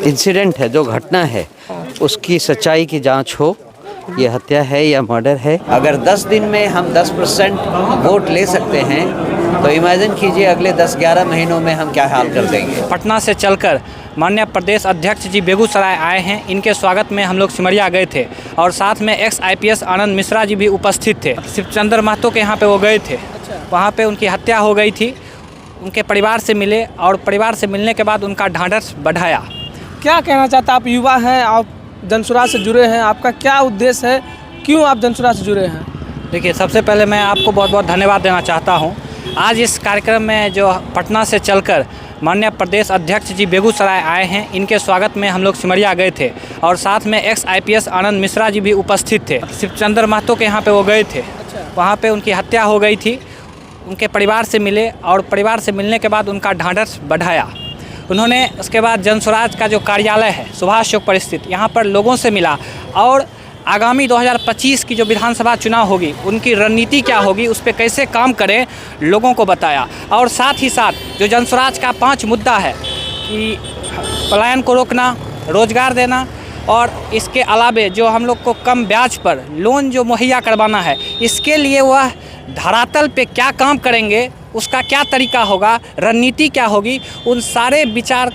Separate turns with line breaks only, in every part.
Incident है, जो घटना है उसकी सच्चाई की जांच हो। ये हत्या है या मर्डर है। अगर 10 दिन में हम 10% वोट ले सकते हैं तो इमेजिन कीजिए अगले 10-11 महीनों में हम क्या हाल कर देंगे।
पटना से चलकर माननीय प्रदेश अध्यक्ष जी बेगूसराय आए हैं। इनके स्वागत में हम लोग सिमरिया गए थे और साथ में एक्स IPS आनंद मिश्रा जी भी उपस्थित थे। शिवचंद्र महतो के यहाँ पे वो गए थे। वहाँ पे उनकी हत्या हो गई थी। उनके परिवार से मिले और परिवार से मिलने के बाद उनका ढांढस बढ़ाया।
क्या कहना चाहते हैं? आप युवा हैं, आप जनसुराज से जुड़े हैं, आपका क्या उद्देश्य है, क्यों आप जनसुराज से जुड़े हैं?
देखिए, सबसे पहले मैं आपको बहुत बहुत धन्यवाद देना चाहता हूँ। आज इस कार्यक्रम में जो पटना से चलकर माननीय प्रदेश अध्यक्ष जी बेगूसराय आए हैं, इनके स्वागत में हम लोग सिमरिया गए थे और साथ में एक्स IPS आनंद मिश्रा जी भी उपस्थित थे। शिवचंद्र महतो के यहाँ पे वो गए थे। वहाँ पे उनकी हत्या हो गई थी। उनके परिवार से मिले और परिवार से मिलने के बाद उनका ढांढस बढ़ाया। उन्होंने उसके बाद जनसुराज का जो कार्यालय है सुभाष चौक पर स्थित, यहाँ पर लोगों से मिला और आगामी 2025 की जो विधानसभा चुनाव होगी उनकी रणनीति क्या होगी, उस पर कैसे काम करें, लोगों को बताया। और साथ ही साथ जो जनसुराज का 5 मुद्दा है कि पलायन को रोकना, रोजगार देना और इसके अलावे जो हम लोग को कम ब्याज पर लोन जो मुहैया करवाना है, इसके लिए वह धरातल पे क्या काम करेंगे, उसका क्या तरीका होगा, रणनीति क्या होगी, उन सारे विचार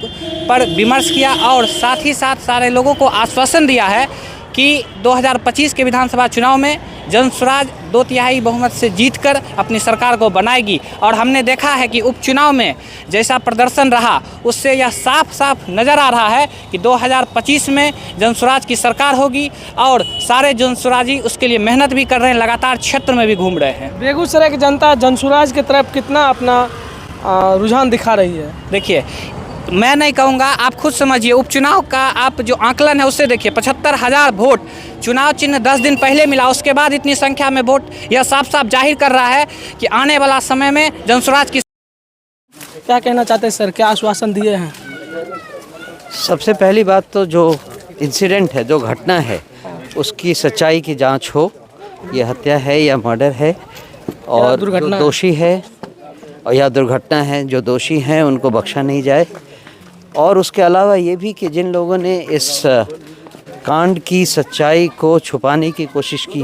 पर विमर्श किया और साथ ही साथ सारे लोगों को आश्वासन दिया है कि 2025 के विधानसभा चुनाव में जनसुराज 2/3 बहुमत से जीतकर अपनी सरकार को बनाएगी। और हमने देखा है कि उपचुनाव में जैसा प्रदर्शन रहा उससे यह साफ साफ नज़र आ रहा है कि 2025 में जनसुराज की सरकार होगी और सारे जनसुराजी उसके लिए मेहनत भी कर रहे हैं, लगातार क्षेत्र में भी घूम रहे हैं।
बेगूसराय की जनता जनसुराज की तरफ कितना अपना रुझान दिखा रही है?
देखिए, मैं नहीं कहूँगा, आप खुद समझिए। उपचुनाव का आप जो आंकलन है उससे देखिए, 75,000 वोट चुनाव चिन्ह 10 दिन पहले मिला, उसके बाद इतनी संख्या में वोट, यह साफ साफ जाहिर कर रहा है कि आने वाला समय में जनसुराज की।
क्या कहना चाहते हैं सर, क्या आश्वासन दिए हैं?
सबसे पहली बात तो जो इंसिडेंट है, जो घटना है उसकी सच्चाई की जांच हो। ये हत्या है या मर्डर है और जो दोषी है और या दुर्घटना है, जो दोषी हैं उनको बख्शा नहीं जाए। और उसके अलावा ये भी कि जिन लोगों ने इस कांड की सच्चाई को छुपाने की कोशिश की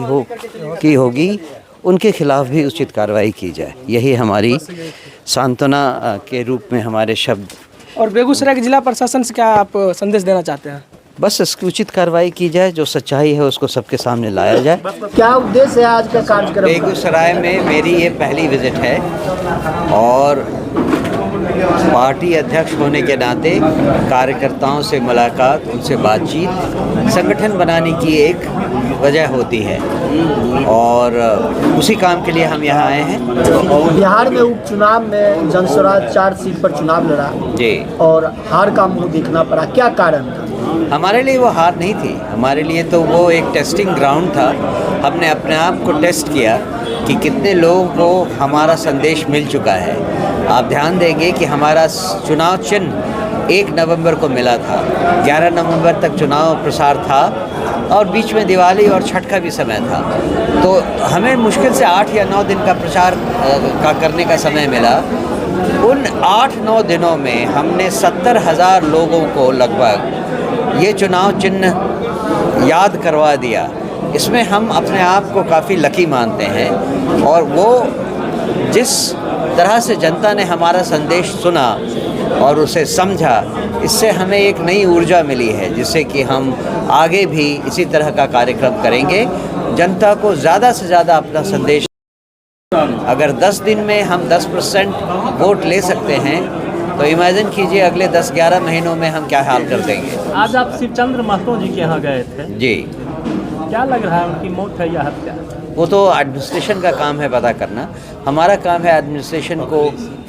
होगी उनके खिलाफ भी उचित कार्रवाई की जाए। यही हमारी सांत्वना के रूप में हमारे शब्द।
और बेगूसराय के जिला प्रशासन से क्या आप संदेश देना चाहते हैं?
बस इसकी उचित कार्रवाई की जाए, जो सच्चाई है उसको सबके सामने लाया जाए।
क्या उद्देश्य है आज का कार्यक्रम?
बेगूसराय में मेरी ये पहली विजिट है और पार्टी अध्यक्ष होने के नाते कार्यकर्ताओं से मुलाकात, उनसे बातचीत संगठन बनाने की एक वजह होती है और उसी काम के लिए हम यहाँ आए हैं।
बिहार में उपचुनाव में जनसुराज 4 सीट पर चुनाव लड़ा
जी
और हार का मुंह देखना पड़ा, क्या कारण था?
हमारे लिए वो हार नहीं थी, हमारे लिए तो वो एक टेस्टिंग ग्राउंड था। हमने अपने आप को टेस्ट किया कि कितने लोगों को हमारा संदेश मिल चुका है। आप ध्यान देंगे कि हमारा चुनाव चिन्ह 1 नवंबर को मिला था, 11 नवंबर तक चुनाव प्रसार था और बीच में दिवाली और छठ का भी समय था। तो हमें मुश्किल से 8 या 9 दिन का प्रचार करने का समय मिला। उन 8-9 दिनों में हमने 70,000 लोगों को लगभग ये चुनाव चिन्ह याद करवा दिया। इसमें हम अपने आप को काफ़ी लकी मानते हैं और वो जिस तरह से जनता ने हमारा संदेश सुना और उसे समझा, इससे हमें एक नई ऊर्जा मिली है जिससे कि हम आगे भी इसी तरह का कार्यक्रम करेंगे। जनता को ज़्यादा से ज़्यादा अपना संदेश। अगर 10 दिन में हम 10% वोट ले सकते हैं तो इमेजिन कीजिए अगले 10-11 महीनों में हम क्या हाल कर देंगे।
आज आप शिवचंद्र महतो जी के यहाँ गए थे
जी।
क्या लग रहा है, उनकी मौत है या हत्या?
वो तो एडमिनिस्ट्रेशन का काम है पता करना। हमारा काम है एडमिनिस्ट्रेशन को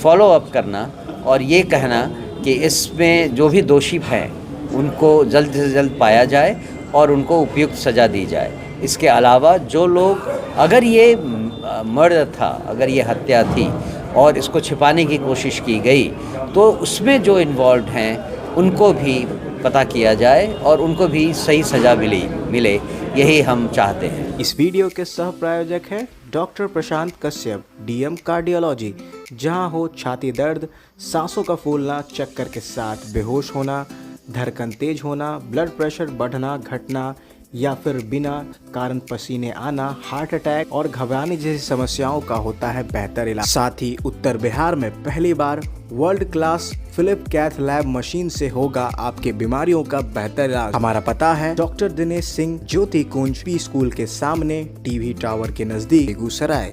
फॉलो अप करना और ये कहना कि इसमें जो भी दोषी हैं उनको जल्द से जल्द पाया जाए और उनको उपयुक्त सज़ा दी जाए। इसके अलावा जो लोग, अगर ये मर्डर था, अगर ये हत्या थी और इसको छिपाने की कोशिश की गई तो उसमें जो इन्वॉल्व हैं उनको भी पता किया जाए और उनको भी सही सज़ा मिले, यही हम चाहते हैं।
इस वीडियो के सह प्रायोजक हैं डॉक्टर प्रशांत कश्यप, DM कार्डियोलॉजी। जहां हो छाती दर्द, सांसों का फूलना, चक्कर के साथ बेहोश होना, धड़कन तेज होना, ब्लड प्रेशर बढ़ना, घटना या फिर बिना कारण पसीने आना, हार्ट अटैक और घबराने जैसी समस्याओं का होता है बेहतर इलाज। साथ ही उत्तर बिहार में पहली बार world class Philip cath lab machine से होगा आपके बीमारियों का बेहतर इलाज। हमारा पता है डॉक्टर दिनेश सिंह, ज्योति कुंज, पी स्कूल के सामने, टीवी टावर के नजदीक, बेगूसराय।